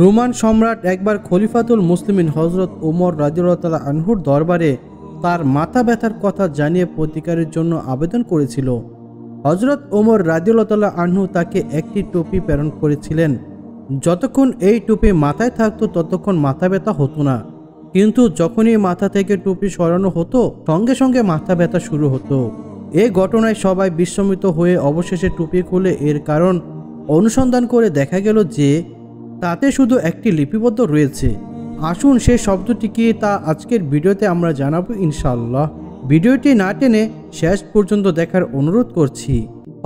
Roman সম্রাট একবার খলিফাতুল মুসলিমিন হজরত ওমর রাদিয়াল্লাহু তাআলা আনহুর দরবারে তার মাথা ব্যথার কথা জানিয়ে প্রতিকারের জন্য আবেদন করেছিল। হজরত ওমর রাদিয়াল্লাহু তাআলা আনহু তাকে একটি টুপি প্রেরণ করেছিলেন। যতক্ষণ এই টুপি মাথায় থাকতো ততক্ষণ মাথা ব্যথা হতো না, কিন্তু যখনই মাথা থেকে টুপি সরানো হতো সঙ্গে সঙ্গে মাথা ব্যথা শুরু হতো। এই ঘটনায় সবাই বিস্মিত হয়ে অবশেষে টুপি খুলে এর কারণ অনুসন্ধান করে দেখা গেল যে তাতে শুধু একটি লিপিবদ্ধ রয়েছে। আসুন সেই শব্দটি কি তা আজকের ভিডিওতে আমরা জানাবো ইনশাআল্লাহ। ভিডিওটি না টেনে শেষ পর্যন্ত দেখার অনুরোধ করছি।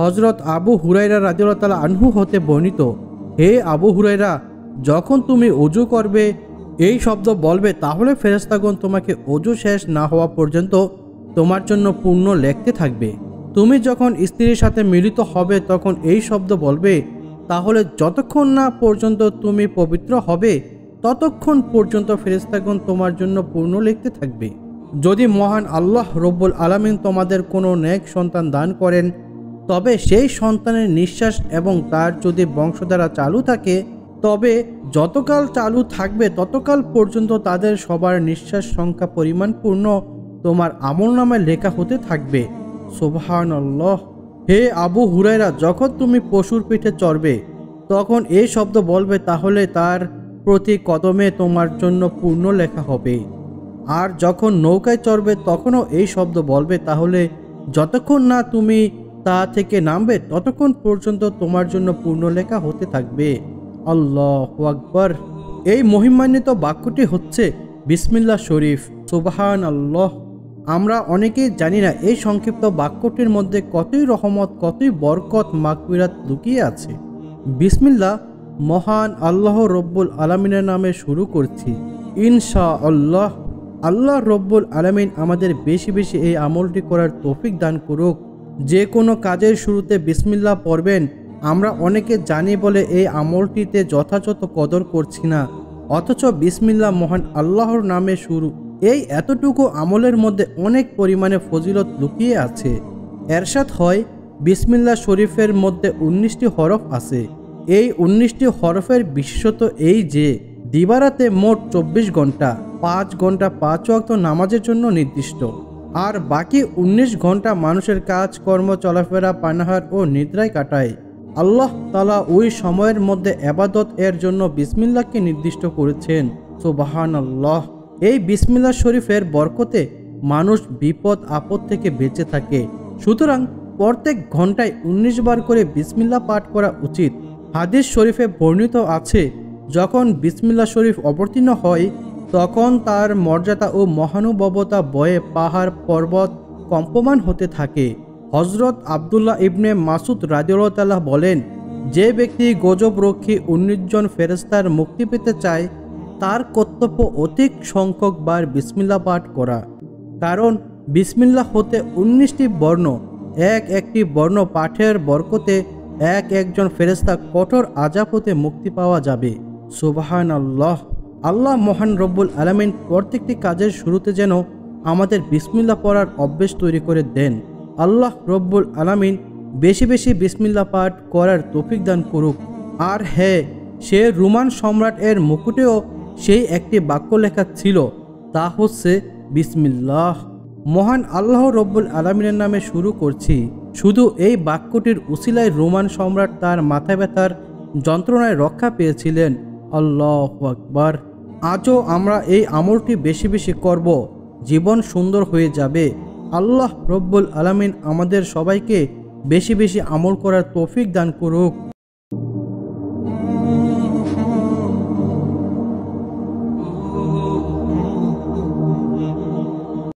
হজরত আবু হুরায়রা রাদিয়াল্লাহু তাআলা আনহু হতে বর্ণিত, হে আবু হুরায়রা, যখন তুমি ওযু করবে এই শব্দ বলবে তাহলে ফেরেশতাগণ তোমাকে ওযু শেষ না হওয়া পর্যন্ত তোমার জন্য পুণ্য লিখতে থাকবে। তুমি যখন স্ত্রীর সাথে মিলিত হবে তখন এই শব্দ বলবে, তাহলে যতক্ষণ না পর্যন্ত তুমি পবিত্র হবে ততক্ষণ পর্যন্ত ফেরেশতাগণ তোমার জন্য পুণ্য লিখতে থাকবে। যদি মহান আল্লাহ রব্বুল আলামিন তোমাদের কোনো নেক সন্তান দান করেন তবে সেই সন্তানের নিঃশ্বাস এবং তার যদি বংশধারা চালু থাকে তবে যতকাল চালু থাকবে ততকাল পর্যন্ত তাদের সবার নিঃশ্বাস সংখ্যা পরিমাণ পূর্ণ তোমার আমলনামায় লেখা হতে থাকবে। সুবহানাল্লাহ। হে আবু হুরায়রা, যখন তুমি পশুর পিঠে চড়বে তখন এই শব্দ বলবে তাহলে তার প্রতি কদমে তোমার জন্য পূর্ণ লেখা হবে। আর যখন নৌকায় চড়বে তখনও এই শব্দ বলবে তাহলে যতক্ষণ না তুমি তা থেকে নামবে ততক্ষণ পর্যন্ত তোমার জন্য পূর্ণ লেখা হতে থাকবে। আল্লাহু আকবার। এই মহিমান্বিত বাক্যটি হচ্ছে বিসমিল্লাহ শরীফ। সুবহানাল্লাহ। আমরা অনেকেই জানি না এই সংক্ষিপ্ত বাক্যটির মধ্যে কতই রহমত, কতই বরকত, মাগফিরাত লুকিয়ে আছে। বিসমিল্লাহ মহান আল্লাহ রব্বুল আলামিনের নামে শুরু করছি ইনশাআল্লাহ। আল্লাহ রব্বুল আলামিন আমাদের বেশি বেশি এই আমলটি করার তৌফিক দান করুক। যে কোনো কাজের শুরুতে বিসমিল্লাহ পড়বেন। আমরা অনেকে জানি বলে এই আমলটিতে যথাযথ কদর করছি না, অথচ বিসমিল্লাহ মহান আল্লাহর নামে শুরু এই এতটুকু আমলের মধ্যে অনেক পরিমাণে ফজিলত লুকিয়ে আছে। এরশাদ হয় বিসমিল্লাহ শরীফের মধ্যে 19টি হরফ আছে। এই 19টি হরফের বিশেষত এই যে দিবারাতে মোট 24 ঘন্টা, 5 ঘন্টা 5 ওয়াক্ত নামাজের জন্য নির্দিষ্ট, আর বাকি 19 ঘন্টা মানুষের কাজ কর্ম, চলাফেরা, পানাহার ও নিদ্রায় কাটায়। আল্লাহ তাআলা ওই সময়ের মধ্যে ইবাদত এর জন্য বিসমিল্লাহকে নির্দিষ্ট করেছেন। সুবহানাল্লাহ। এই বিসমিল্লাহ শরীফের বরকতে মানুষ বিপদ আপদ থেকে বেঁচে থাকে। সুতরাং প্রত্যেক ঘন্টায় 19 বার করে বিসমিল্লাহ পাঠ করা উচিত। হাদিস শরীফে বর্ণিত আছে, যখন বিসমিল্লাহ শরীফ অবতীর্ণ হয় তখন তার মর্যাদা ও মহানুভবতা বয়ে পাহাড় পর্বত কম্পমান হতে থাকে। হজরত আব্দুল্লাহ ইবনে মাসুদ রাদিয়াল্লাহু তাআলা বলেন, যে ব্যক্তি গজব রক্ষী 19 জন ফেরেশতার মুক্তি পেতে চায় তার কর্তব্য অধিক সংখ্যক বার বিসমিল্লাহ পাঠ করা, কারণ বিসমিল্লাহ হতে 19টি বর্ণ, এক একটি বর্ণ পাঠের বরকতে একজন ফেরেশতা কঠোর আযাব হতে মুক্তি পাওয়া যাবে। সুবহানাল্লাহ। আল্লাহ মহান রব্বুল আলামিন প্রত্যেকটি কাজের শুরুতে যেন আমাদের বিসমিল্লাহ পড়ার অভ্যেস তৈরি করে দেন। আল্লাহ রব্বুল আলামিন বেশি বেশি বিসমিল্লাহ পাঠ করার তৌফিক দান করুক। আর হ্যাঁ, সে রোমান সম্রাট এর মুকুটেও সেই একটি বাক্য লেখা ছিল, তা হচ্ছে বিসমিল্লাহ। মহান আল্লাহ রব্বুল আলামিনের নামে শুরু করছি। শুধু এই বাক্যটির উসিলায় রোমান সম্রাট তার মাথা ব্যথার যন্ত্রণায় রক্ষা পেয়েছিলেন। আল্লাহু আকবার। আজও আমরা এই আমলটি বেশি বেশি করব, জীবন সুন্দর হয়ে যাবে। আল্লাহ রব্বুল আলামিন আমাদের সবাইকে বেশি বেশি আমল করার তৌফিক দান করুক।